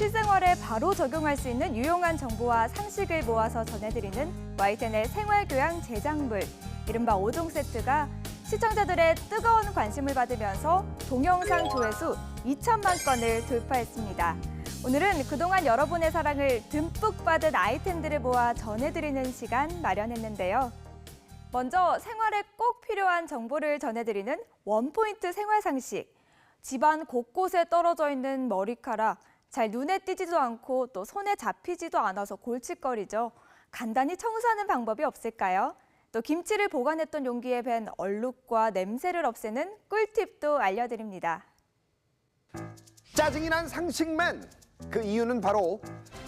실생활에 바로 적용할 수 있는 유용한 정보와 상식을 모아서 전해드리는 YTN의 생활교양 제작물, 이른바 5종 세트가 시청자들의 뜨거운 관심을 받으면서 동영상 조회수 2천만 건을 돌파했습니다. 오늘은 그동안 여러분의 사랑을 듬뿍 받은 아이템들을 모아 전해드리는 시간 마련했는데요. 먼저 생활에 꼭 필요한 정보를 전해드리는 원포인트 생활 상식. 집안 곳곳에 떨어져 있는 머리카락, 잘 눈에 띄지도 않고 또 손에 잡히지도 않아서 골칫거리죠. 간단히 청소하는 방법이 없을까요? 또 김치를 보관했던 용기에 밴 얼룩과 냄새를 없애는 꿀팁도 알려드립니다. 짜증이 난 상식맨! 그 이유는 바로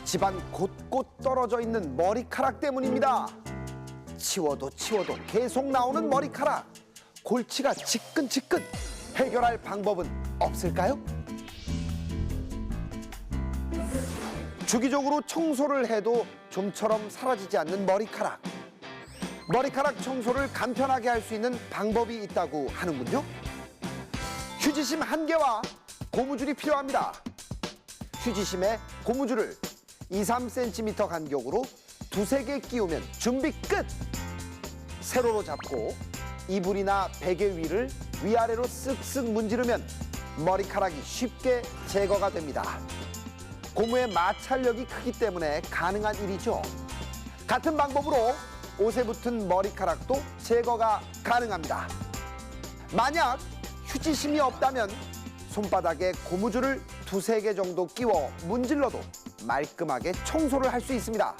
집안 곳곳 떨어져 있는 머리카락 때문입니다. 치워도 계속 나오는 머리카락. 골치가 지끈지끈. 해결할 방법은 없을까요? 주기적으로 청소를 해도 좀처럼 사라지지 않는 머리카락. 머리카락 청소를 간편하게 할 수 있는 방법이 있다고 하는군요. 휴지심 1개와 고무줄이 필요합니다. 휴지심에 고무줄을 2-3cm 간격으로 2-3개 끼우면 준비 끝! 세로로 잡고 이불이나 베개 위를 위아래로 쓱쓱 문지르면 머리카락이 쉽게 제거가 됩니다. 고무의 마찰력이 크기 때문에 가능한 일이죠. 같은 방법으로 옷에 붙은 머리카락도 제거가 가능합니다. 만약 휴지심이 없다면 손바닥에 고무줄을 2-3개 정도 끼워 문질러도 말끔하게 청소를 할 수 있습니다.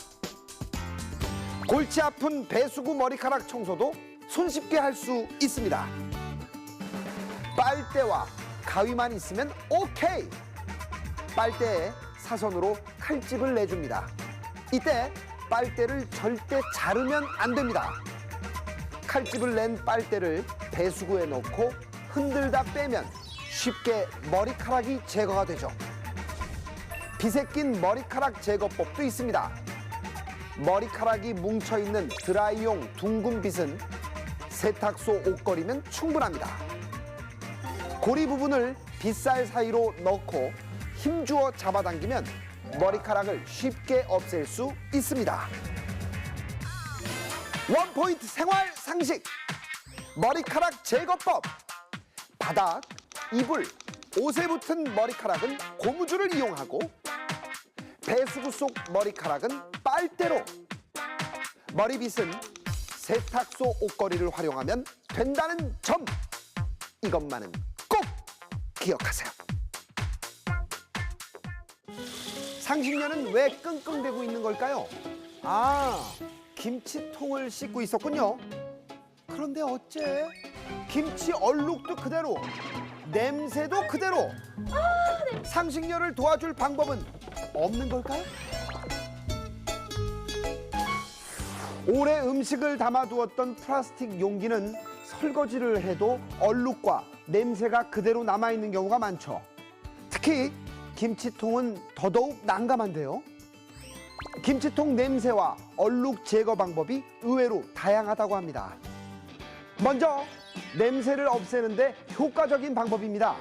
골치 아픈 배수구 머리카락 청소도 손쉽게 할 수 있습니다. 빨대와 가위만 있으면 오케이! 빨대에 사선으로 칼집을 내줍니다. 이때 빨대를 절대 자르면 안 됩니다. 칼집을 낸 빨대를 배수구에 넣고 흔들다 빼면 쉽게 머리카락이 제거가 되죠. 빗에 낀 머리카락 제거법도 있습니다. 머리카락이 뭉쳐있는 드라이용 둥근 빗은 세탁소 옷걸이면 충분합니다. 고리 부분을 빗살 사이로 넣고 힘주어 잡아당기면 머리카락을 쉽게 없앨 수 있습니다. 원포인트 생활 상식! 머리카락 제거법! 바닥, 이불, 옷에 붙은 머리카락은 고무줄을 이용하고 배수구 속 머리카락은 빨대로, 머리빗은 세탁소 옷걸이를 활용하면 된다는 점! 이것만은 꼭 기억하세요. 상식녀는 왜 끙끙대고 있는 걸까요? 김치통을 씻고 있었군요. 그런데 어째 김치 얼룩도 그대로, 냄새도 그대로. 상식녀를 도와줄 방법은 없는 걸까요? 오래 음식을 담아두었던 플라스틱 용기는 설거지를 해도 얼룩과 냄새가 그대로 남아있는 경우가 많죠. 특히 김치통은 더더욱 난감한데요. 김치통 냄새와 얼룩 제거 방법이 의외로 다양하다고 합니다. 먼저 냄새를 없애는데 효과적인 방법입니다.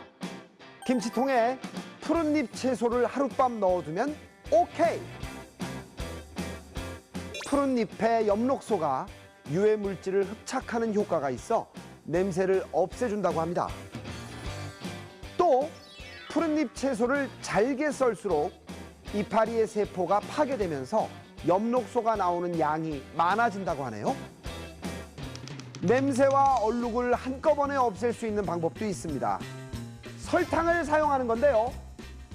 김치통에 푸른잎 채소를 하룻밤 넣어두면 오케이! 푸른잎에 엽록소가 유해물질을 흡착하는 효과가 있어 냄새를 없애준다고 합니다. 또 푸른잎 채소를 잘게 썰수록 이파리의 세포가 파괴되면서 엽록소가 나오는 양이 많아진다고 하네요. 냄새와 얼룩을 한꺼번에 없앨 수 있는 방법도 있습니다. 설탕을 사용하는 건데요.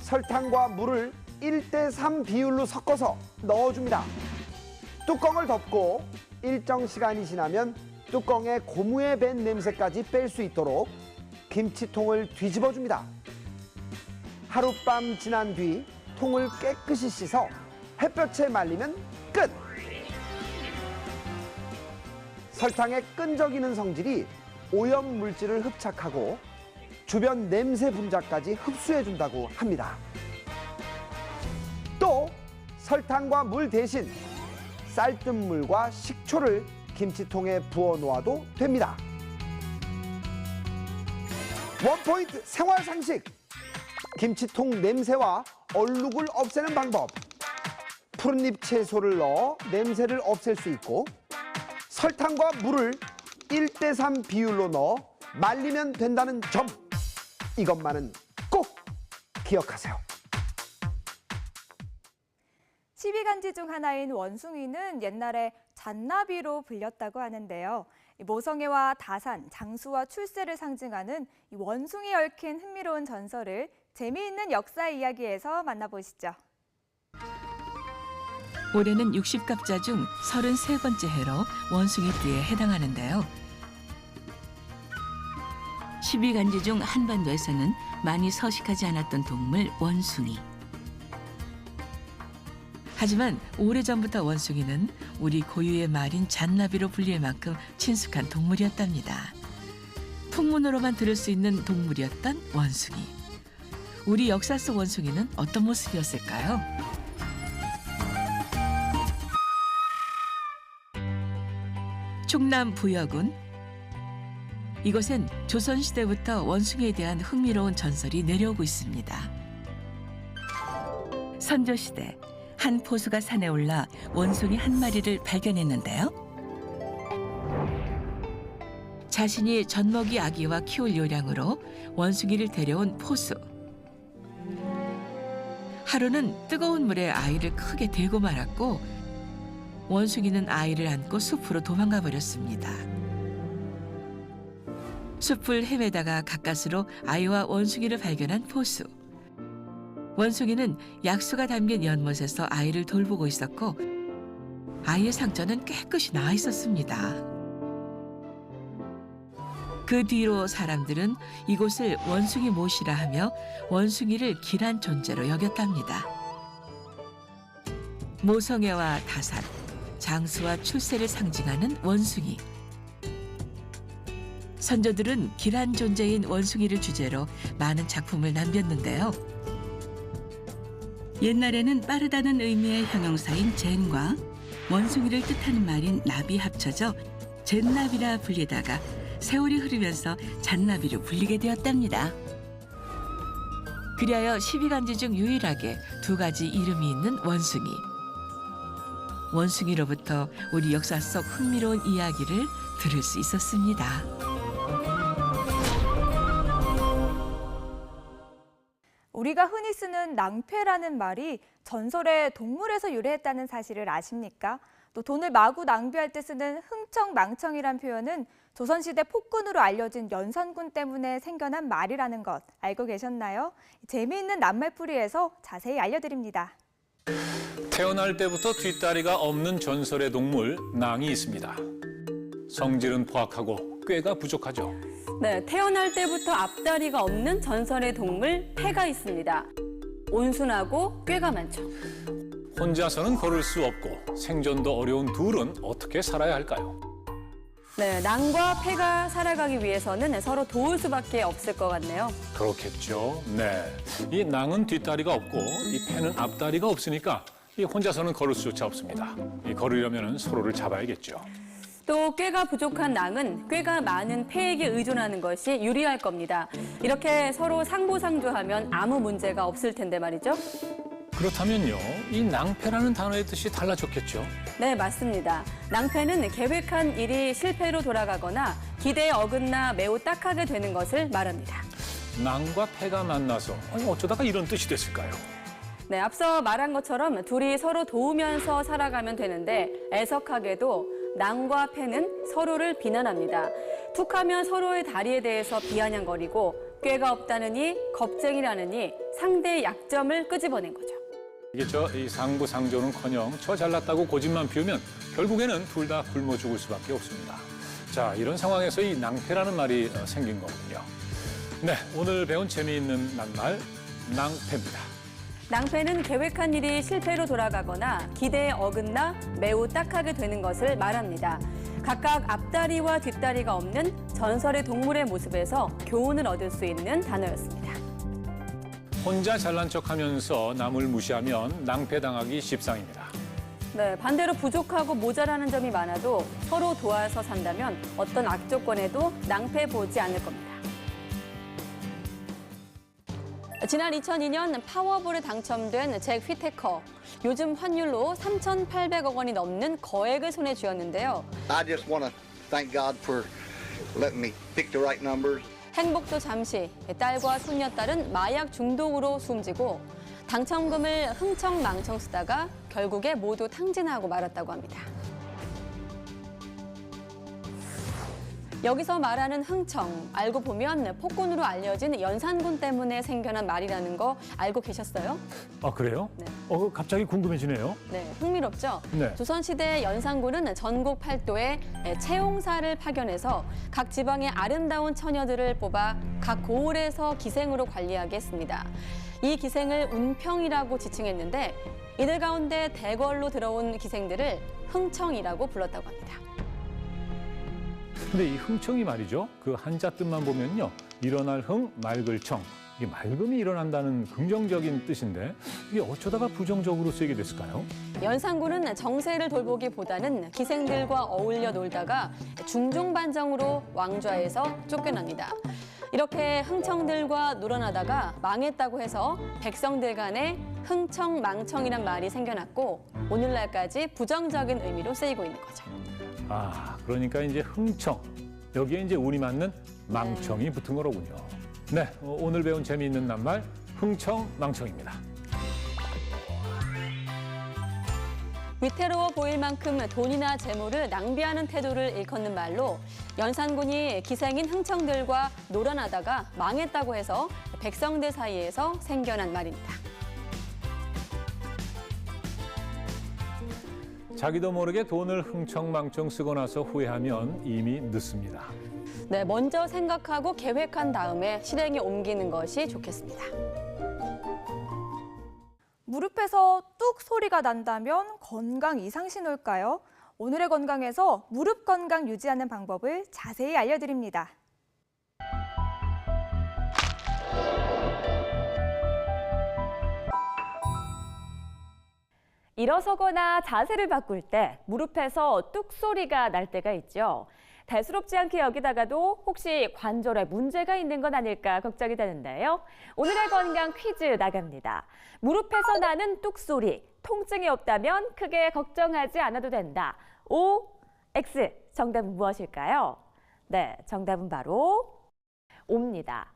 설탕과 물을 1:3 비율로 섞어서 넣어줍니다. 뚜껑을 덮고 일정 시간이 지나면 뚜껑에 고무에 밴 냄새까지 뺄 수 있도록 김치통을 뒤집어줍니다. 하룻밤 지난 뒤 통을 깨끗이 씻어 햇볕에 말리면 끝! 설탕의 끈적이는 성질이 오염 물질을 흡착하고 주변 냄새 분자까지 흡수해준다고 합니다. 또 설탕과 물 대신 쌀뜨물과 식초를 김치통에 부어 놓아도 됩니다. 원포인트 생활 상식! 김치통 냄새와 얼룩을 없애는 방법. 푸른잎 채소를 넣어 냄새를 없앨 수 있고 설탕과 물을 1대3 비율로 넣어 말리면 된다는 점. 이것만은 꼭 기억하세요. 12간지 중 하나인 원숭이는 옛날에 잔나비로 불렸다고 하는데요. 모성애와 다산, 장수와 출세를 상징하는 이 원숭이 얽힌 흥미로운 전설을 재미있는 역사 이야기에서 만나보시죠. 올해는 60갑자 중 33번째 해로 원숭이띠에 해당하는데요. 12간지 중 한반도에서는 많이 서식하지 않았던 동물 원숭이. 하지만 오래전부터 원숭이는 우리 고유의 말인 잔나비로 불릴 만큼 친숙한 동물이었답니다. 풍문으로만 들을 수 있는 동물이었던 원숭이. 우리 역사 속 원숭이는 어떤 모습이었을까요? 충남 부여군. 이곳엔 조선시대부터 원숭이에 대한 흥미로운 전설이 내려오고 있습니다. 선조시대 한 포수가 산에 올라 원숭이 한 마리를 발견했는데요. 자신이 젖먹이 아기와 키울 요량으로 원숭이를 데려온 포수. 하루는 뜨거운 물에 아이를 크게 데고 말았고 원숭이는 아이를 안고 숲으로 도망가 버렸습니다. 숲을 헤매다가 가까스로 아이와 원숭이를 발견한 포수. 원숭이는 약수가 담긴 연못에서 아이를 돌보고 있었고 아이의 상처는 깨끗이 나아 있었습니다. 그 뒤로 사람들은 이곳을 원숭이 못이라 하며 원숭이를 귀한 존재로 여겼답니다. 모성애와 다산, 장수와 출세를 상징하는 원숭이. 선조들은 귀한 존재인 원숭이를 주제로 많은 작품을 남겼는데요. 옛날에는 빠르다는 의미의 형용사인 젠과 원숭이를 뜻하는 말인 나비 합쳐져 젠나비라 불리다가 세월이 흐르면서 잔나비로 불리게 되었답니다. 그리하여 12간지 중 유일하게 두 가지 이름이 있는 원숭이. 원숭이로부터 우리 역사 속 흥미로운 이야기를 들을 수 있었습니다. 우리가 흔히 쓰는 낭패라는 말이 전설의 동물에서 유래했다는 사실을 아십니까? 또 돈을 마구 낭비할 때 쓰는 흥청망청이란 표현은 조선시대 폭군으로 알려진 연산군 때문에 생겨난 말이라는 것 알고 계셨나요? 재미있는 낱말풀이에서 자세히 알려드립니다. 태어날 때부터 뒷다리가 없는 전설의 동물 낭이 있습니다. 성질은 포악하고 꾀가 부족하죠. 네, 태어날 때부터 앞다리가 없는 전설의 동물 폐가 있습니다. 온순하고 꾀가 많죠. 혼자서는 걸을 수 없고 생존도 어려운 둘은 어떻게 살아야 할까요? 네, 낭과 폐가 살아가기 위해서는 서로 도울 수밖에 없을 것 같네요. 그렇겠죠. 네, 이 낭은 뒷다리가 없고 이 폐는 앞다리가 없으니까 이 혼자서는 걸을 수조차 없습니다. 이 걸으려면 서로를 잡아야겠죠. 또 꾀가 부족한 낭은 꾀가 많은 폐에게 의존하는 것이 유리할 겁니다. 이렇게 서로 상보상조하면 아무 문제가 없을 텐데 말이죠. 그렇다면요, 이 낭패라는 단어의 뜻이 달라졌겠죠. 네, 맞습니다. 낭패는 계획한 일이 실패로 돌아가거나 기대에 어긋나 매우 딱하게 되는 것을 말합니다. 낭과 패가 만나서 어쩌다가 이런 뜻이 됐을까요? 네, 앞서 말한 것처럼 둘이 서로 도우면서 살아가면 되는데 애석하게도 낭과 패는 서로를 비난합니다. 툭하면 서로의 다리에 대해서 비아냥거리고 꾀가 없다느니 겁쟁이라느니 상대의 약점을 끄집어낸 거죠. 이게 이 상부상조는커녕 저 잘났다고 고집만 피우면 결국에는 둘 다 굶어 죽을 수밖에 없습니다. 자, 이런 상황에서 이 낭패라는 말이 생긴 거군요. 네, 오늘 배운 재미있는 낱말 낭패입니다. 낭패는 계획한 일이 실패로 돌아가거나 기대에 어긋나 매우 딱하게 되는 것을 말합니다. 각각 앞다리와 뒷다리가 없는 전설의 동물의 모습에서 교훈을 얻을 수 있는 단어였습니다. 혼자 잘난 척하면서 남을 무시하면 낭패당하기 십상입니다. 네, 반대로 부족하고 모자라는 점이 많아도 서로 도와서 산다면 어떤 악조건에도 낭패 보지 않을 겁니다. 지난 2002년 파워볼에 당첨된 잭 휘테커. 요즘 환율로 3,800억 원이 넘는 거액을 손에 쥐었는데요. I just want to thank God for letting me pick the right numbers. 행복도 잠시 딸과 손녀딸은 마약 중독으로 숨지고 당첨금을 흥청망청 쓰다가 결국에 모두 탕진하고 말았다고 합니다. 여기서 말하는 흥청, 알고 보면 폭군으로 알려진 연산군 때문에 생겨난 말이라는 거 알고 계셨어요? 아, 그래요? 네. 갑자기 궁금해지네요. 네, 흥미롭죠? 네. 조선시대 연산군은 전국 8도에 채용사를 파견해서 각 지방의 아름다운 처녀들을 뽑아 각 고을에서 기생으로 관리하게 했습니다. 이 기생을 운평이라고 지칭했는데 이들 가운데 대궐로 들어온 기생들을 흥청이라고 불렀다고 합니다. 근데 이 흥청이 말이죠. 그 한자 뜻만 보면요. 일어날 흥, 맑을 청. 이게 맑음이 일어난다는 긍정적인 뜻인데 이게 어쩌다가 부정적으로 쓰이게 됐을까요? 연산군은 정세를 돌보기보다는 기생들과 어울려 놀다가 중종반정으로 왕좌에서 쫓겨납니다. 이렇게 흥청들과 놀아나다가 망했다고 해서 백성들 간에 흥청망청이란 말이 생겨났고 오늘날까지 부정적인 의미로 쓰이고 있는 거죠. 아, 그러니까 이제 흥청. 여기에 이제 운이 맞는 망청이 붙은 거로군요. 네, 오늘 배운 재미있는 낱말 흥청망청입니다. 위태로워 보일 만큼 돈이나 재물을 낭비하는 태도를 일컫는 말로 연산군이 기생인 흥청들과 놀아나다가 망했다고 해서 백성들 사이에서 생겨난 말입니다. 자기도 모르게 돈을 흥청망청 쓰고 나서 후회하면 이미 늦습니다. 네, 먼저 생각하고 계획한 다음에 실행에 옮기는 것이 좋겠습니다. 무릎에서 뚝 소리가 난다면 건강 이상 신호일까요? 오늘의 건강에서 무릎 건강 유지하는 방법을 자세히 알려드립니다. 일어서거나 자세를 바꿀 때 무릎에서 뚝 소리가 날 때가 있죠. 대수롭지 않게 여기다가도 혹시 관절에 문제가 있는 건 아닐까 걱정이 되는데요. 오늘의 건강 퀴즈 나갑니다. 무릎에서 나는 뚝 소리, 통증이 없다면 크게 걱정하지 않아도 된다. O, X, 정답은 무엇일까요? 네, 정답은 바로 O입니다.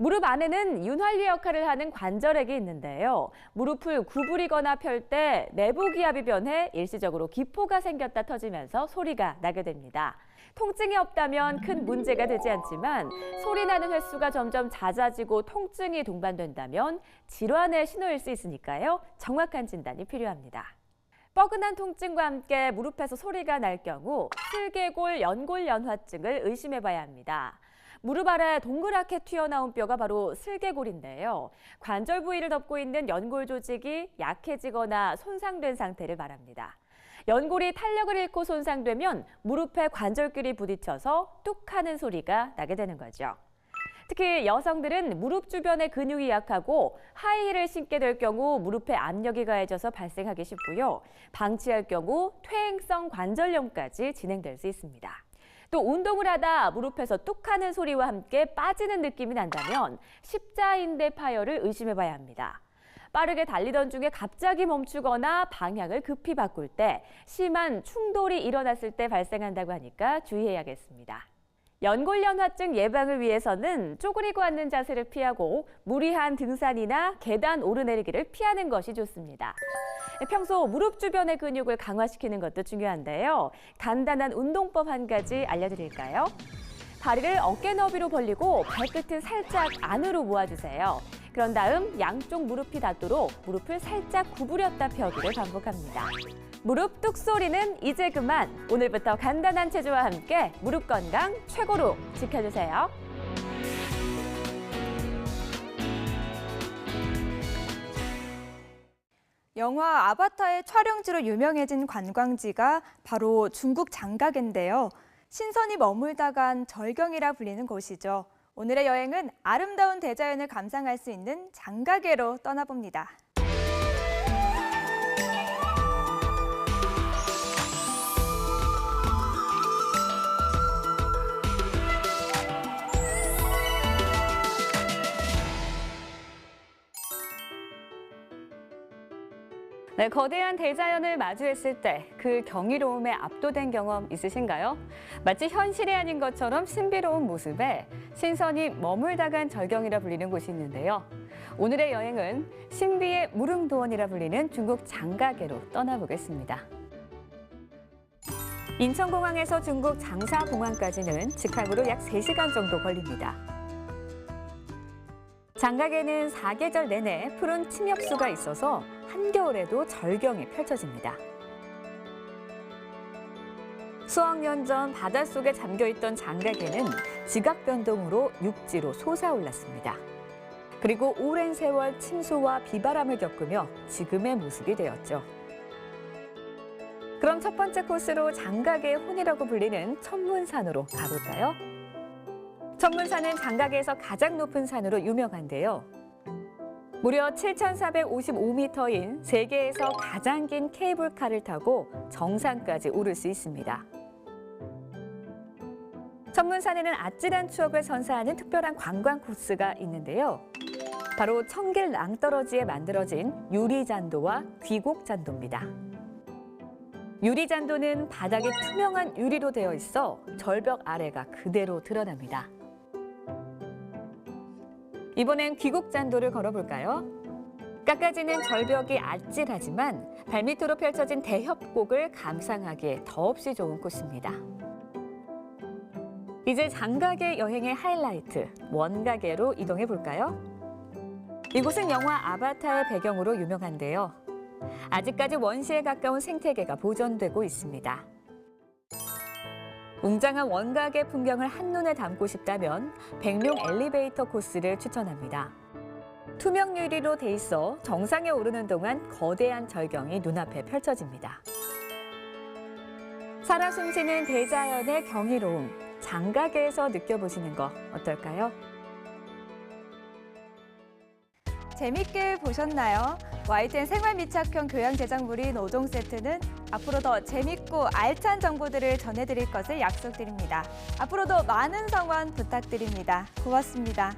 무릎 안에는 윤활유 역할을 하는 관절액이 있는데요. 무릎을 구부리거나 펼 때 내부 기압이 변해 일시적으로 기포가 생겼다 터지면서 소리가 나게 됩니다. 통증이 없다면 큰 문제가 되지 않지만 소리 나는 횟수가 점점 잦아지고 통증이 동반된다면 질환의 신호일 수 있으니까요. 정확한 진단이 필요합니다. 뻐근한 통증과 함께 무릎에서 소리가 날 경우 슬개골 연골연화증을 의심해봐야 합니다. 무릎 아래 동그랗게 튀어나온 뼈가 바로 슬개골인데요. 관절 부위를 덮고 있는 연골 조직이 약해지거나 손상된 상태를 말합니다. 연골이 탄력을 잃고 손상되면 무릎에 관절끼리 부딪혀서 뚝 하는 소리가 나게 되는 거죠. 특히 여성들은 무릎 주변의 근육이 약하고 하이힐을 신게 될 경우 무릎에 압력이 가해져서 발생하기 쉽고요. 방치할 경우 퇴행성 관절염까지 진행될 수 있습니다. 또 운동을 하다 무릎에서 뚝 하는 소리와 함께 빠지는 느낌이 난다면 십자인대 파열을 의심해봐야 합니다. 빠르게 달리던 중에 갑자기 멈추거나 방향을 급히 바꿀 때 심한 충돌이 일어났을 때 발생한다고 하니까 주의해야겠습니다. 연골연화증 예방을 위해서는 쪼그리고 앉는 자세를 피하고 무리한 등산이나 계단 오르내리기를 피하는 것이 좋습니다. 평소 무릎 주변의 근육을 강화시키는 것도 중요한데요. 간단한 운동법 한 가지 알려드릴까요? 다리를 어깨 너비로 벌리고 발끝을 살짝 안으로 모아주세요. 그런 다음 양쪽 무릎이 닿도록 무릎을 살짝 구부렸다 펴기를 반복합니다. 무릎 뚝 소리는 이제 그만! 오늘부터 간단한 체조와 함께 무릎 건강 최고로 지켜주세요. 영화 아바타의 촬영지로 유명해진 관광지가 바로 중국 장가게인데요. 신선이 머물다간 절경이라 불리는 곳이죠. 오늘의 여행은 아름다운 대자연을 감상할 수 있는 장가게로 떠나봅니다. 네, 거대한 대자연을 마주했을 때 그 경이로움에 압도된 경험 있으신가요? 마치 현실이 아닌 것처럼 신비로운 모습에 신선이 머물다 간 절경이라 불리는 곳이 있는데요. 오늘의 여행은 신비의 무릉도원이라 불리는 중국 장가게로 떠나보겠습니다. 인천공항에서 중국 장사공항까지는 직항으로 약 3시간 정도 걸립니다. 장가게는 사계절 내내 푸른 침엽수가 있어서 한겨울에도 절경이 펼쳐집니다. 수억 년 전 바닷속에 잠겨있던 장가게는 지각 변동으로 육지로 솟아올랐습니다. 그리고 오랜 세월 침수와 비바람을 겪으며 지금의 모습이 되었죠. 그럼 첫 번째 코스로 장가계의 혼이라고 불리는 천문산으로 가볼까요? 천문산은 장가계에서 가장 높은 산으로 유명한데요. 무려 7,455m인 세계에서 가장 긴 케이블카를 타고 정상까지 오를 수 있습니다. 천문산에는 아찔한 추억을 선사하는 특별한 관광 코스가 있는데요. 바로 청길 낭떠러지에 만들어진 유리잔도와 귀곡잔도입니다. 유리잔도는 바닥이 투명한 유리로 되어 있어 절벽 아래가 그대로 드러납니다. 이번엔 귀곡잔도를 걸어볼까요? 깎아지는 절벽이 아찔하지만 발밑으로 펼쳐진 대협곡을 감상하기에 더없이 좋은 코스입니다. 이제 장가계 여행의 하이라이트, 원가계로 이동해 볼까요? 이곳은 영화 아바타의 배경으로 유명한데요. 아직까지 원시에 가까운 생태계가 보존되고 있습니다. 웅장한 원가계 풍경을 한눈에 담고 싶다면 백룡 엘리베이터 코스를 추천합니다. 투명 유리로 돼 있어 정상에 오르는 동안 거대한 절경이 눈앞에 펼쳐집니다. 살아 숨쉬는 대자연의 경이로움, 장가계에서 느껴보시는 거 어떨까요? 재밌게 보셨나요? YTN 생활密着형 교양 제작물인 5종 세트는 앞으로 더 재밌고 알찬 정보들을 전해드릴 것을 약속드립니다. 앞으로도 많은 성원 부탁드립니다. 고맙습니다.